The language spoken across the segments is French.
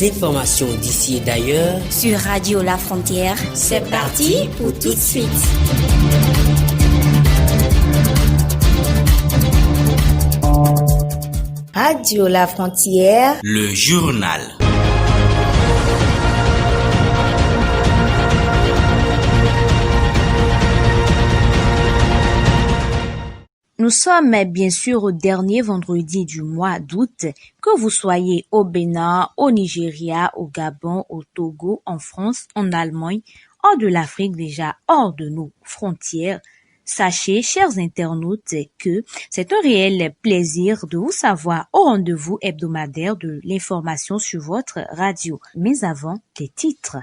les informations d'ici et d'ailleurs sur Radio La Frontière. C'est parti pour tout de suite. Radio La Frontière, le journal. Nous sommes bien sûr au dernier vendredi du mois d'août, que vous soyez au Bénin, au Nigeria, au Gabon, au Togo, en France, en Allemagne, hors de l'Afrique déjà, hors de nos frontières. Sachez, chers internautes, que c'est un réel plaisir de vous savoir au rendez-vous hebdomadaire de l'information sur votre radio. Mais avant, les titres.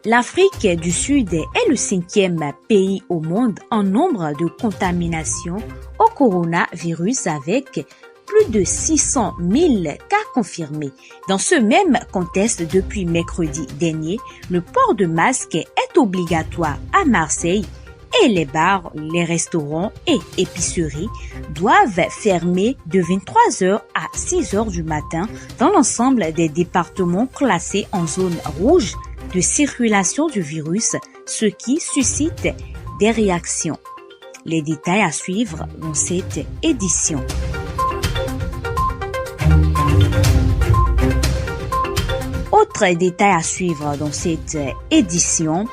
L'Afrique du Sud est le 5e pays au monde en nombre de contaminations au coronavirus avec plus de 600 000 cas confirmés. Dans ce même contexte, depuis mercredi dernier, le port de masque est obligatoire à Marseille et les bars, les restaurants et épiceries doivent fermer de 23h à 6h du matin dans l'ensemble des départements classés en zone rouge de circulation du virus, ce qui suscite des réactions. Les détails à suivre dans cette édition. Autre détail à suivre dans cette édition,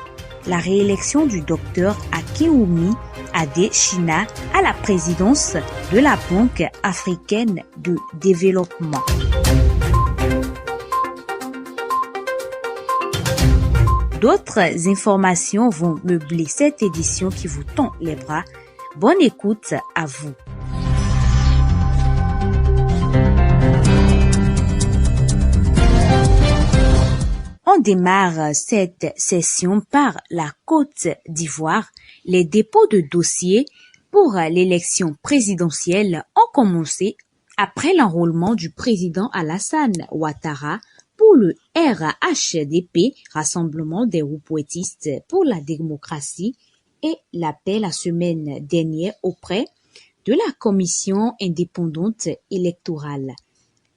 la réélection du docteur Akinwumi Adesina à la présidence de la Banque africaine de développement. D'autres informations vont meubler cette édition qui vous tend les bras. Bonne écoute à vous. On démarre cette session par la Côte d'Ivoire. Les dépôts de dossiers pour l'élection présidentielle ont commencé après l'enrôlement du président Alassane Ouattara pour le RHDP, Rassemblement des Roupoétistes pour la démocratie, et l'appel la semaine dernière auprès de la Commission indépendante électorale.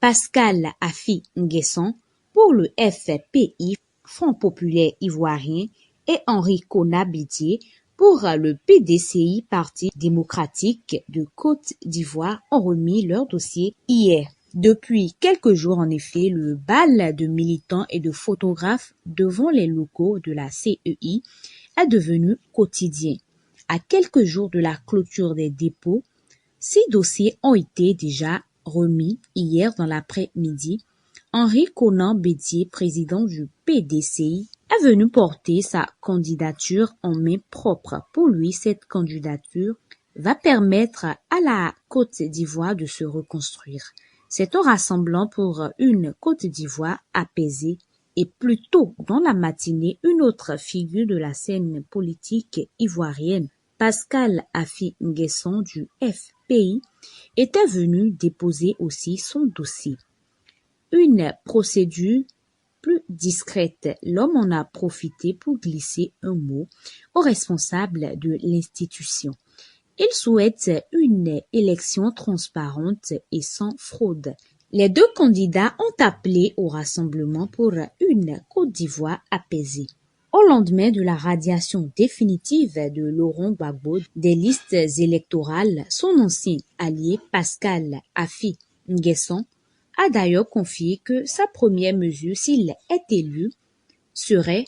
Pascal Afi Nguesson pour le FPI, Front populaire ivoirien, et Henri Konabidier pour le PDCI, Parti démocratique de Côte d'Ivoire, ont remis leur dossier hier. Depuis quelques jours, en effet, le bal de militants et de photographes devant les locaux de la CEI est devenu quotidien. À quelques jours de la clôture des dépôts, 6 dossiers ont été déjà remis hier dans l'après-midi. Henri Konan Bédier, président du PDCI, est venu porter sa candidature en main propre. Pour lui, cette candidature va permettre à la Côte d'Ivoire de se reconstruire. C'est en rassemblant pour une Côte d'Ivoire apaisée et plus tôt dans la matinée, une autre figure de la scène politique ivoirienne, Pascal Afi Nguesson du FPI, était venu déposer aussi son dossier. Une procédure plus discrète, l'homme en a profité pour glisser un mot aux responsables de l'institution. Il souhaite une élection transparente et sans fraude. Les 2 candidats ont appelé au rassemblement pour une Côte d'Ivoire apaisée. Au lendemain de la radiation définitive de Laurent Gbagbo des listes électorales, son ancien allié Pascal Afi Nguesson a d'ailleurs confié que sa première mesure, s'il est élu, serait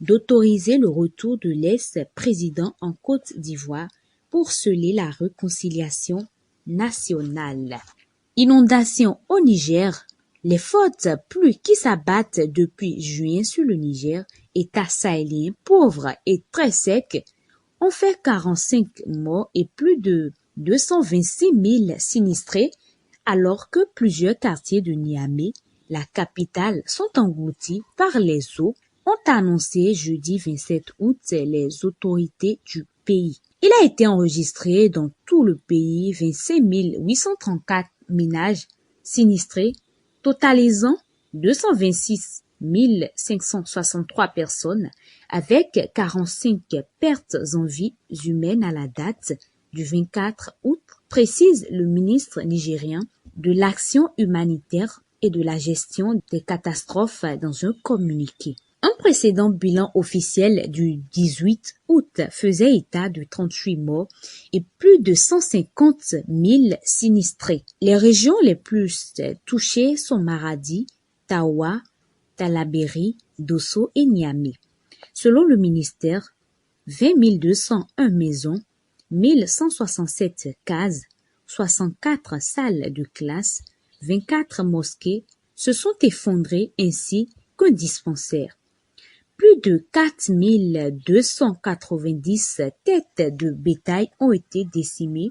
d'autoriser le retour de l'ex-président en Côte d'Ivoire pour sceller la réconciliation nationale. Inondation au Niger. Les fortes pluies qui s'abattent depuis juin sur le Niger, État sahélien pauvre et très sec, ont fait 45 morts et plus de 226 000 sinistrés, alors que plusieurs quartiers de Niamey, la capitale, sont engloutis par les eaux, ont annoncé jeudi 27 août les autorités du pays. Il a été enregistré dans tout le pays 25 834 ménages sinistrés, totalisant 226 563 personnes, avec 45 pertes en vies humaines à la date du 24 août précise le ministre nigérien de l'action humanitaire et de la gestion des catastrophes dans un communiqué. Un précédent bilan officiel du 18 août faisait état de 38 morts et plus de 150 000 sinistrés. Les régions les plus touchées sont Maradi, Tawa, Talabéri, Dosso et Niamey. Selon le ministère, 20 201 maisons, 1167 cases, 64 salles de classe, 24 mosquées se sont effondrées ainsi qu'un dispensaire. Plus de 4 290 têtes de bétail ont été décimées,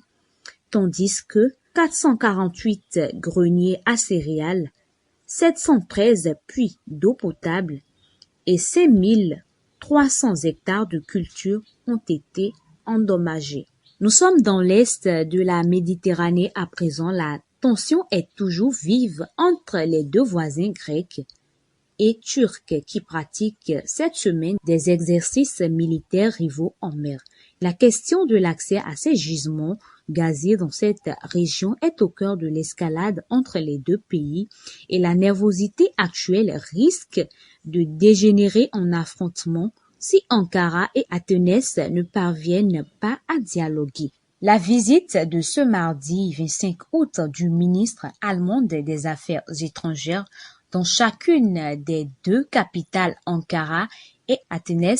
tandis que 448 greniers à céréales, 713 puits d'eau potable et 5 300 hectares de culture ont été endommagés. Nous sommes dans l'est de la Méditerranée à présent. La tension est toujours vive entre les deux voisins grecs et turcs qui pratiquent cette semaine des exercices militaires rivaux en mer. La question de l'accès à ces gisements gaziers dans cette région est au cœur de l'escalade entre les deux pays et la nervosité actuelle risque de dégénérer en affrontement si Ankara et Athènes ne parviennent pas à dialoguer. La visite de ce mardi 25 août du ministre allemand des Affaires étrangères dans chacune des deux capitales, Ankara et Athènes,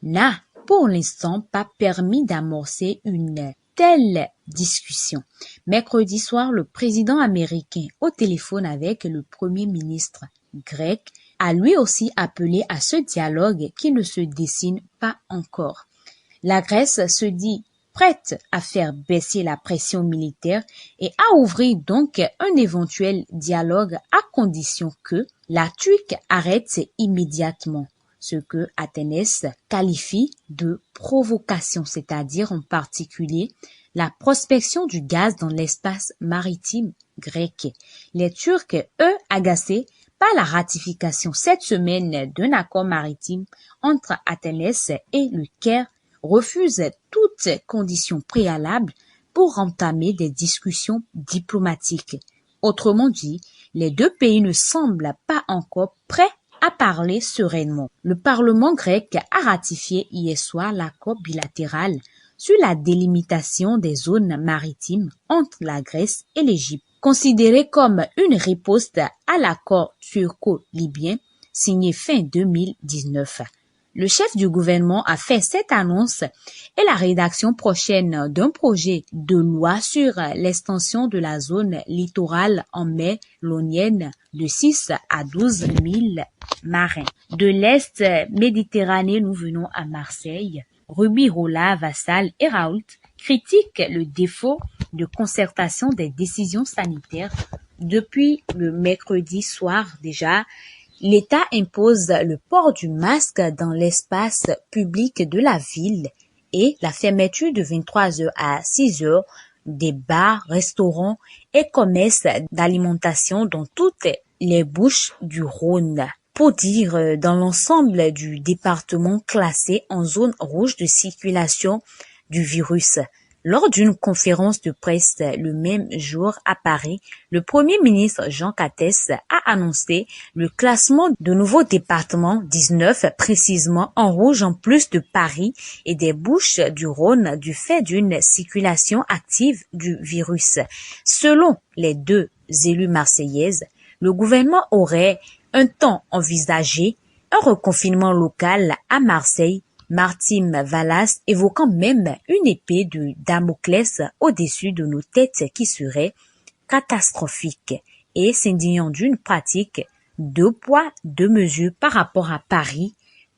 n'a pour l'instant pas permis d'amorcer une telle discussion. Mercredi soir, le président américain, au téléphone avec le premier ministre grec, a lui aussi appelé à ce dialogue qui ne se dessine pas encore. La Grèce se dit prête à faire baisser la pression militaire et à ouvrir donc un éventuel dialogue à condition que la Turquie arrête immédiatement ce que Athènes qualifie de provocation, c'est-à-dire en particulier la prospection du gaz dans l'espace maritime grec. Les Turcs, eux, agacés par la ratification cette semaine d'un accord maritime entre Athènes et le Caire, refusent toutes conditions préalables pour entamer des discussions diplomatiques. Autrement dit, les deux pays ne semblent pas encore prêts à parler sereinement. Le Parlement grec a ratifié hier soir l'accord bilatéral sur la délimitation des zones maritimes entre la Grèce et l'Égypte, considéré comme une riposte à l'accord turco-libyen signé fin 2019. Le chef du gouvernement a fait cette annonce et la rédaction prochaine d'un projet de loi sur l'extension de la zone littorale en mer Ionienne de 6 à 12 000 marins. De l'Est Méditerranée, nous venons à Marseille. Ruby Rola, Vassal et Raoult critiquent le défaut de concertation des décisions sanitaires. Depuis le mercredi soir déjà, l'État impose le port du masque dans l'espace public de la ville et la fermeture de 23h à 6h des bars, restaurants et commerces d'alimentation dans toutes les Bouches du Rhône. Pour dire, dans l'ensemble du département classé en zone rouge de circulation du virus. Lors d'une conférence de presse le même jour à Paris, le Premier ministre Jean Castex a annoncé le classement de nouveaux départements, 19 précisément en rouge en plus de Paris et des Bouches du Rhône du fait d'une circulation active du virus. Selon les deux élus marseillaises, le gouvernement aurait un temps envisagé un reconfinement local à Marseille, Martine Vallas évoquant même une épée de Damoclès au-dessus de nos têtes qui serait catastrophique et s'indignant d'une pratique deux poids, deux mesures par rapport à Paris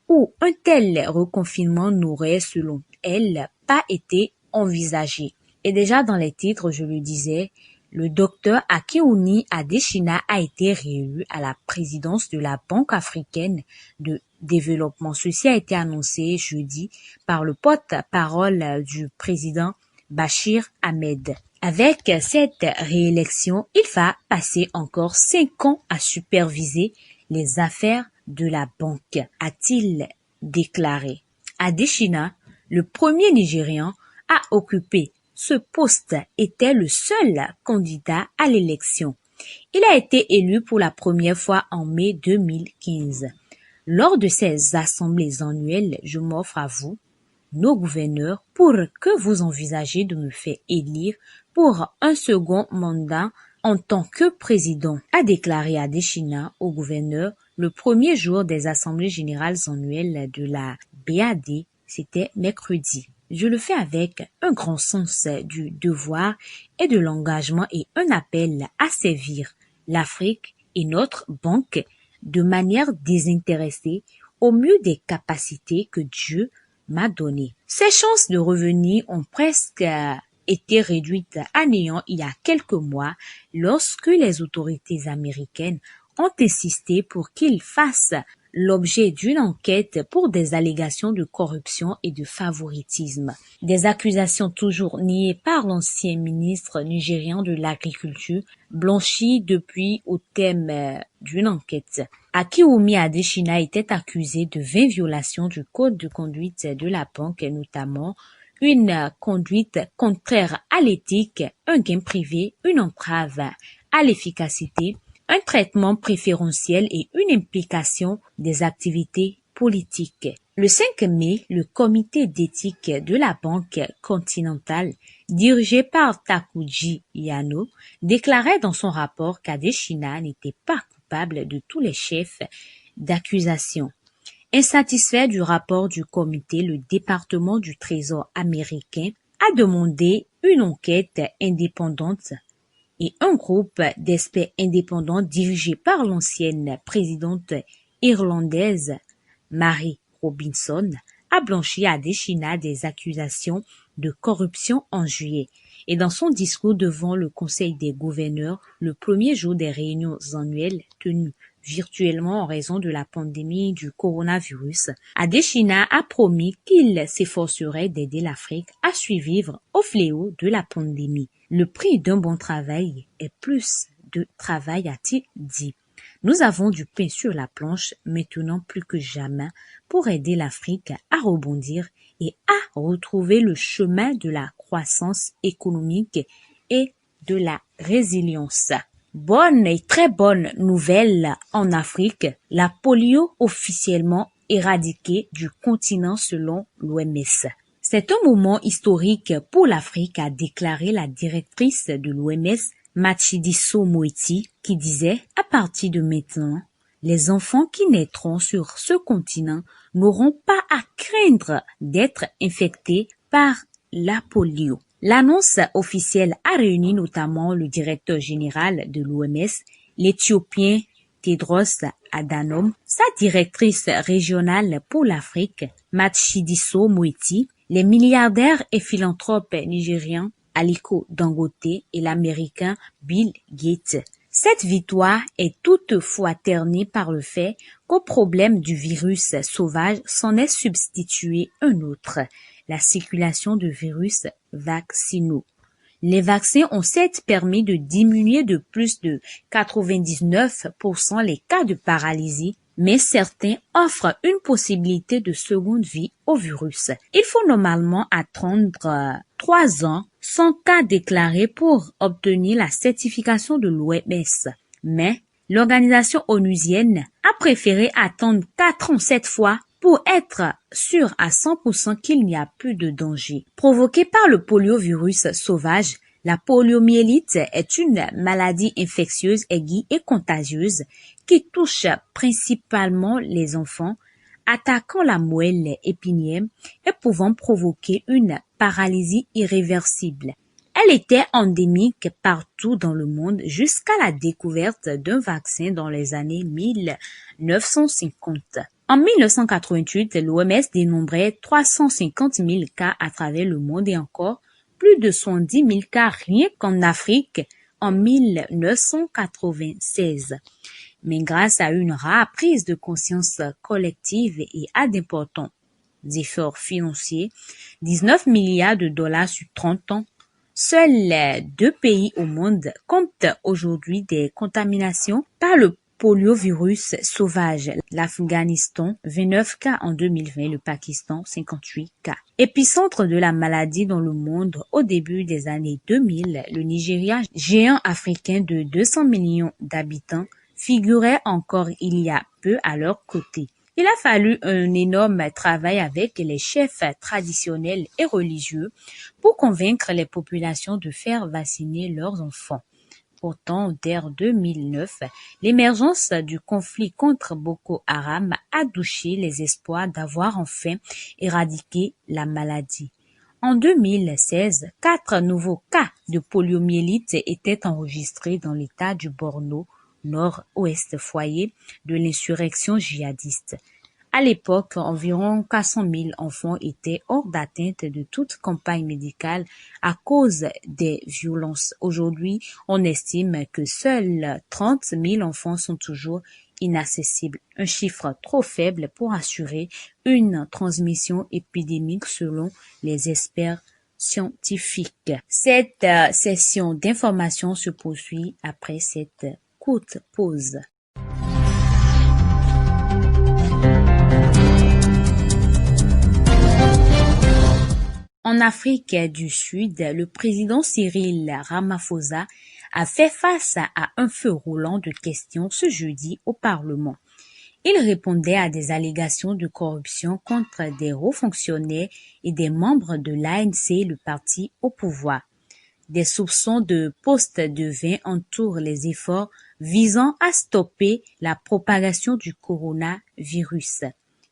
où un tel reconfinement n'aurait, selon elle, pas été envisagé. Et déjà dans les titres, je le disais, le docteur Akinwumi Adesina a été réélu à la présidence de la Banque africaine de développement. Ceci a été annoncé jeudi par le porte-parole du président Bachir Ahmed. Avec cette réélection, il va passer encore 5 ans à superviser les affaires de la banque, a-t-il déclaré. Adesina, le premier Nigérian, a occupé ce poste était le seul candidat à l'élection. Il a été élu pour la première fois en mai 2015. Lors de ces assemblées annuelles, je m'offre à vous, nos gouverneurs, pour que vous envisagez de me faire élire pour un second mandat en tant que président, a déclaré Adesina au gouverneur le premier jour des assemblées générales annuelles de la BAD, c'était mercredi. Je le fais avec un grand sens du devoir et de l'engagement et un appel à servir l'Afrique et notre banque de manière désintéressée au mieux des capacités que Dieu m'a données. Ces chances de revenir ont presque été réduites à néant il y a quelques mois lorsque les autorités américaines ont insisté pour qu'il fasse l'objet d'une enquête pour des allégations de corruption et de favoritisme. Des accusations toujours niées par l'ancien ministre nigérian de l'Agriculture, blanchi depuis au thème d'une enquête. Akiwumi Adesina était accusé de 20 violations du code de conduite de la banque, notamment une conduite contraire à l'éthique, un gain privé, une entrave à l'efficacité, un traitement préférentiel et une implication des activités politiques. Le 5 mai, le comité d'éthique de la Banque continentale, dirigé par Takuji Yano, déclarait dans son rapport qu'Adesina n'était pas coupable de tous les chefs d'accusation. Insatisfait du rapport du comité, le département du Trésor américain a demandé une enquête indépendante et un groupe d'experts indépendants dirigé par l'ancienne présidente irlandaise Mary Robinson a blanchi Adesina des accusations de corruption en juillet. Et dans son discours devant le Conseil des gouverneurs, le premier jour des réunions annuelles tenues virtuellement en raison de la pandémie du coronavirus, Adesina a promis qu'il s'efforcerait d'aider l'Afrique à survivre au fléau de la pandémie. Le prix d'un bon travail est plus de travail, a-t-il dit. Nous avons du pain sur la planche maintenant plus que jamais pour aider l'Afrique à rebondir et à retrouver le chemin de la croissance économique et de la résilience. Bonne et très bonne nouvelle en Afrique, la polio officiellement éradiquée du continent selon l'OMS. C'est un moment historique pour l'Afrique, a déclaré la directrice de l'OMS, Matshidiso Moeti, qui disait « À partir de maintenant, les enfants qui naîtront sur ce continent n'auront pas à craindre d'être infectés par la polio ». L'annonce officielle a réuni notamment le directeur général de l'OMS, l'Éthiopien Tedros Adhanom, sa directrice régionale pour l'Afrique, Matshidiso Moeti, les milliardaires et philanthropes nigérians Aliko Dangote et l'américain Bill Gates. Cette victoire est toutefois ternée par le fait qu'au problème du virus sauvage s'en est substitué un autre, la circulation de virus vaccinaux. Les vaccins ont certes permis de diminuer de plus de 99% les cas de paralysie, mais certains offrent une possibilité de seconde vie au virus. Il faut normalement attendre 3 ans sans cas déclarés pour obtenir la certification de l'OMS. Mais l'organisation onusienne a préféré attendre 4 ans cette fois pour être sûr à 100% qu'il n'y a plus de danger. Provoquée par le poliovirus sauvage, la poliomyélite est une maladie infectieuse aiguë et contagieuse qui touche principalement les enfants, attaquant la moelle épinienne et pouvant provoquer une paralysie irréversible. Elle était endémique partout dans le monde jusqu'à la découverte d'un vaccin dans les années 1950. En 1988, l'OMS dénombrait 350 000 cas à travers le monde et encore plus de 110 000 cas rien qu'en Afrique en 1996. Mais grâce à une rare prise de conscience collective et à d'importants efforts financiers, 19 milliards de dollars sur 30 ans, seuls 2 pays au monde comptent aujourd'hui des contaminations par le poliovirus sauvage. L'Afghanistan, 29 cas en 2020, le Pakistan, 58 cas. Épicentre de la maladie dans le monde au début des années 2000, le Nigeria, géant africain de 200 millions d'habitants, figurait encore il y a peu à leur côté. Il a fallu un énorme travail avec les chefs traditionnels et religieux pour convaincre les populations de faire vacciner leurs enfants. Pourtant, dès 2009, l'émergence du conflit contre Boko Haram a douché les espoirs d'avoir enfin éradiqué la maladie. En 2016, 4 nouveaux cas de poliomyélite étaient enregistrés dans l'état du Borno, nord-ouest foyer de l'insurrection djihadiste. À l'époque, environ 400 000 enfants étaient hors d'atteinte de toute campagne médicale à cause des violences. Aujourd'hui, on estime que seuls 30 000 enfants sont toujours inaccessibles, un chiffre trop faible pour assurer une transmission épidémique selon les experts scientifiques. Cette session d'information se poursuit après cette courte pause. En Afrique du Sud, le président Cyril Ramaphosa a fait face à un feu roulant de questions ce jeudi au Parlement. Il répondait à des allégations de corruption contre des hauts fonctionnaires et des membres de l'ANC, le parti au pouvoir. Des soupçons de poste de vin entourent les efforts visant à stopper la propagation du coronavirus.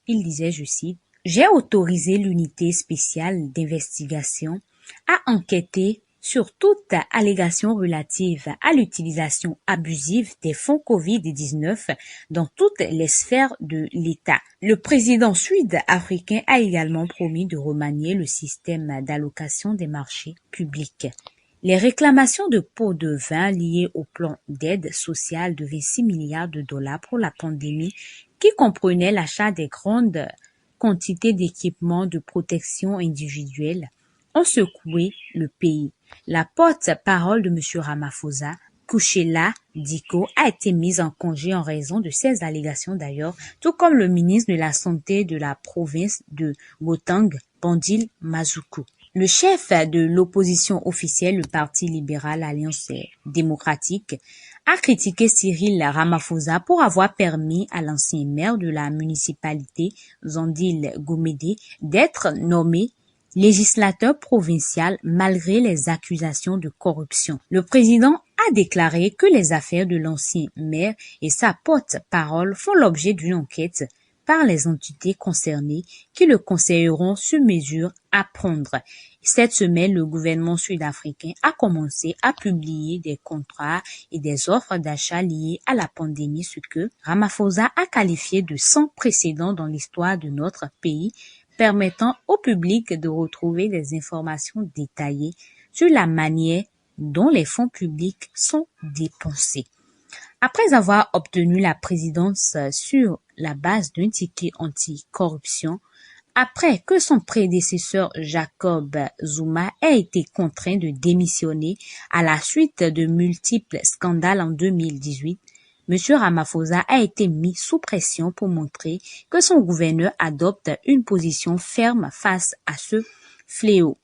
Il disait, je cite, « J'ai autorisé l'unité spéciale d'investigation à enquêter sur toute allégation relative à l'utilisation abusive des fonds Covid-19 dans toutes les sphères de l'État. » Le président sud-africain a également promis de remanier le système d'allocation des marchés publics. Les réclamations de pots de vin liées au plan d'aide sociale de 26 milliards de dollars pour la pandémie, qui comprenait l'achat des grandes quantités d'équipements de protection individuelle, ont secoué le pays. La porte-parole de M. Ramaphosa, Kushela Diko, a été mise en congé en raison de ces allégations d'ailleurs, tout comme le ministre de la Santé de la province de Gauteng, Bandil Mazuku. Le chef de l'opposition officielle, le Parti libéral Alliance démocratique, a critiqué Cyril Ramaphosa pour avoir permis à l'ancien maire de la municipalité, Zandil Gomede, d'être nommé législateur provincial malgré les accusations de corruption. Le président a déclaré que les affaires de l'ancien maire et sa porte-parole font l'objet d'une enquête par les entités concernées qui le conseilleront sur mesure à prendre. Cette semaine, le gouvernement sud-africain a commencé à publier des contrats et des offres d'achat liées à la pandémie, ce que Ramaphosa a qualifié de sans précédent dans l'histoire de notre pays, permettant au public de retrouver des informations détaillées sur la manière dont les fonds publics sont dépensés. Après avoir obtenu la présidence sur la base d'un ticket anti-corruption, après que son prédécesseur Jacob Zuma ait été contraint de démissionner à la suite de multiples scandales en 2018, M. Ramaphosa a été mis sous pression pour montrer que son gouverneur adopte une position ferme face à ce fléau.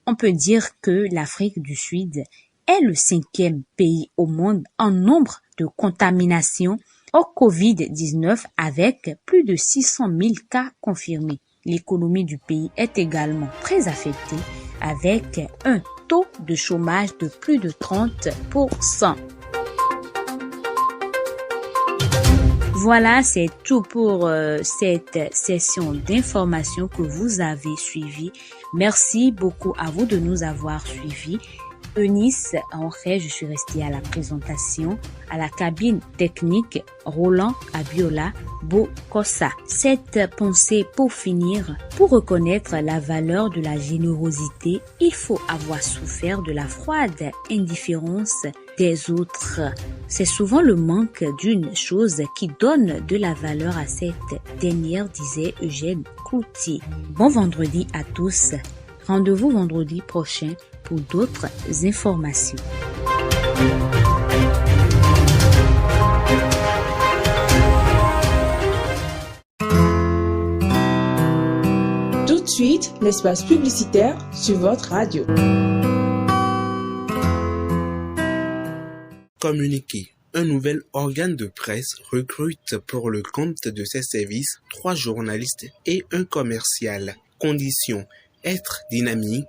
On peut dire que l'Afrique du Sud est le 5e pays au monde en nombre de contaminations au Covid-19 avec plus de 600 000 cas confirmés. L'économie du pays est également très affectée avec un taux de chômage de plus de 30%. Voilà, c'est tout pour cette session d'information que vous avez suivie. Merci beaucoup à vous de nous avoir suivis. Eunice, en fait, je suis restée à la présentation, à la cabine technique, Roland Abiola Bokossa. Cette pensée pour finir, pour reconnaître la valeur de la générosité, il faut avoir souffert de la froide indifférence des autres. C'est souvent le manque d'une chose qui donne de la valeur à cette dernière, disait Eugène Cloutier. Bon vendredi à tous. Rendez-vous vendredi prochain pour d'autres informations. suite, l'espace publicitaire sur votre radio. Communiquer. Un nouvel organe de presse recrute pour le compte de ses services 3 journalistes et un commercial. Conditions: être dynamique,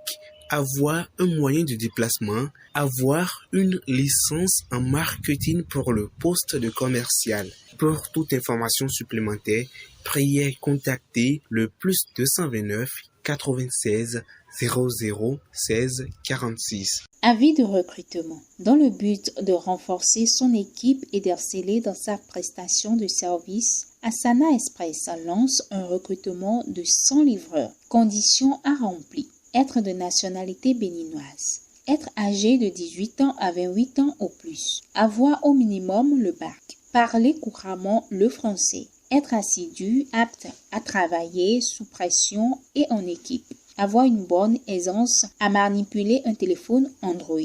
avoir un moyen de déplacement, avoir une licence en marketing pour le poste de commercial. Pour toute information supplémentaire, priez contacter le +229 96 00 16 46. Avis de recrutement. Dans le but de renforcer son équipe et d'exceller dans sa prestation de service, Asana Express lance un recrutement de 100 livreurs. Conditions à remplir: être de nationalité béninoise, être âgé de 18 ans à 28 ans au plus, avoir au minimum le bac, parler couramment le français, être assidu, apte à travailler sous pression et en équipe, avoir une bonne aisance à manipuler un téléphone Android,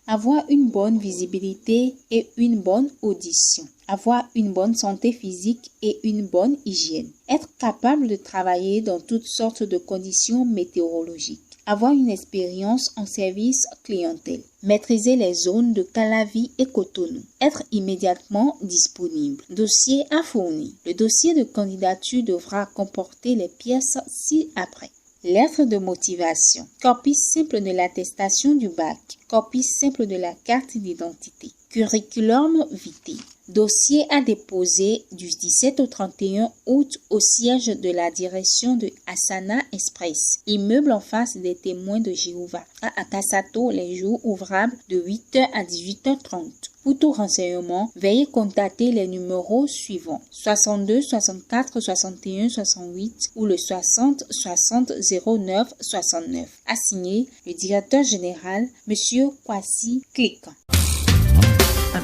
avoir une bonne visibilité et une bonne audition, avoir une bonne santé physique et une bonne hygiène, être capable de travailler dans toutes sortes de conditions météorologiques, avoir une expérience en service clientèle, maîtriser les zones de Calavi et Cotonou, être immédiatement disponible. Dossier à fournir. Le dossier de candidature devra comporter les pièces ci-après. Lettre de motivation, copie simple de l'attestation du bac, copie simple de la carte d'identité, curriculum vitae, dossier à déposer du 17 au 31 août au siège de la direction de Asana Express, immeuble en face des témoins de Jéhovah, à Akasato, les jours ouvrables de 8h à 18h30. Pour tout renseignement, veuillez contacter les numéros suivants: 62 64 61 68 ou le 60 60 09 69. Assigné le directeur général, Monsieur Kwasi Click.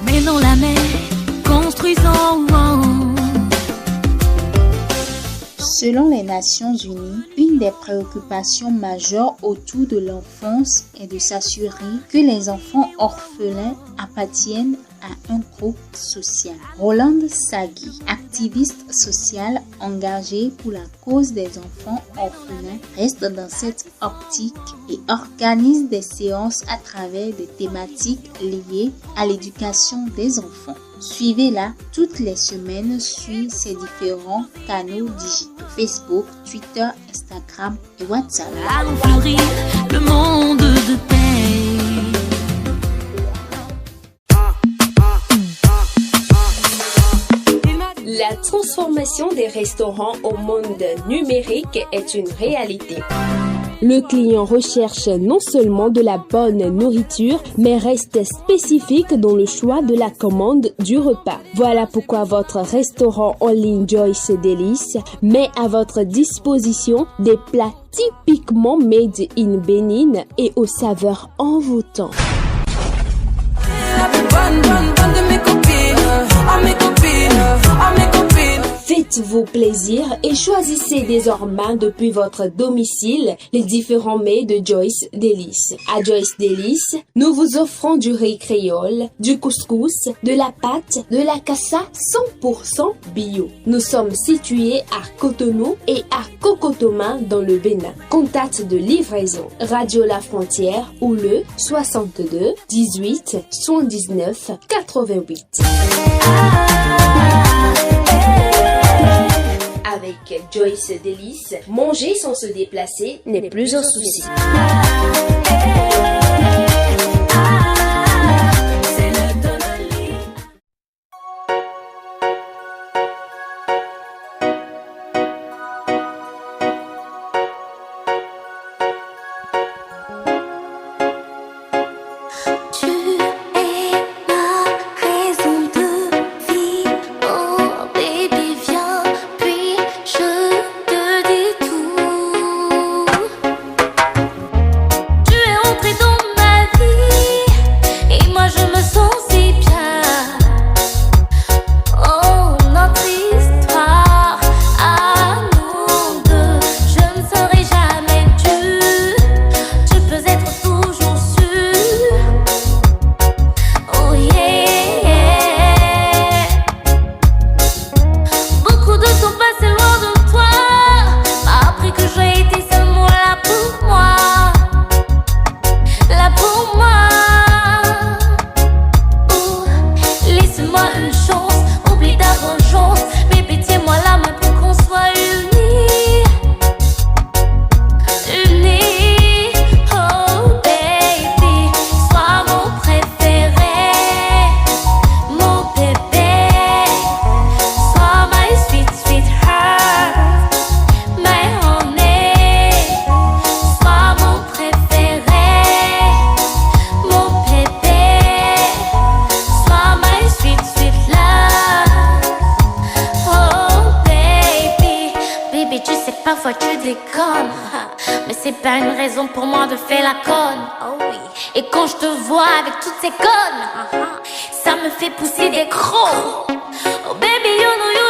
Maison la mer, construisons. Selon les Nations Unies, une des préoccupations majeures autour de l'enfance est de s'assurer que les enfants orphelins appartiennent à un groupe social. Rolande Sagui, activiste sociale engagée pour la cause des enfants orphelins, reste dans cette optique et organise des séances à travers des thématiques liées à l'éducation des enfants. Suivez-la toutes les semaines sur ses différents canaux digitaux: Facebook, Twitter, Instagram et WhatsApp. Allons fleurir le monde de paix. La transformation des restaurants au monde numérique est une réalité. Le client recherche non seulement de la bonne nourriture, mais reste spécifique dans le choix de la commande du repas. Voilà pourquoi votre restaurant en ligne Joyce Delice met à votre disposition des plats typiquement made in Bénin et aux saveurs envoûtantes. Faites-vous plaisir et choisissez désormais depuis votre domicile les différents mets de Joyce Delice. À Joyce Delice, nous vous offrons du riz créole, du couscous, de la pâte, de la cassa 100% bio. Nous sommes situés à Cotonou et à Cocotoma dans le Bénin. Contact de livraison: Radio La Frontière ou le 62 18 79 88. Avec Joyce Delice, manger sans se déplacer n'est plus un souci. Tu es entré dans c'est pas une raison pour moi de faire la conne. Oh oui. Et quand je te vois avec toutes ces connes, ça me fait pousser des crocs. Oh baby, you know you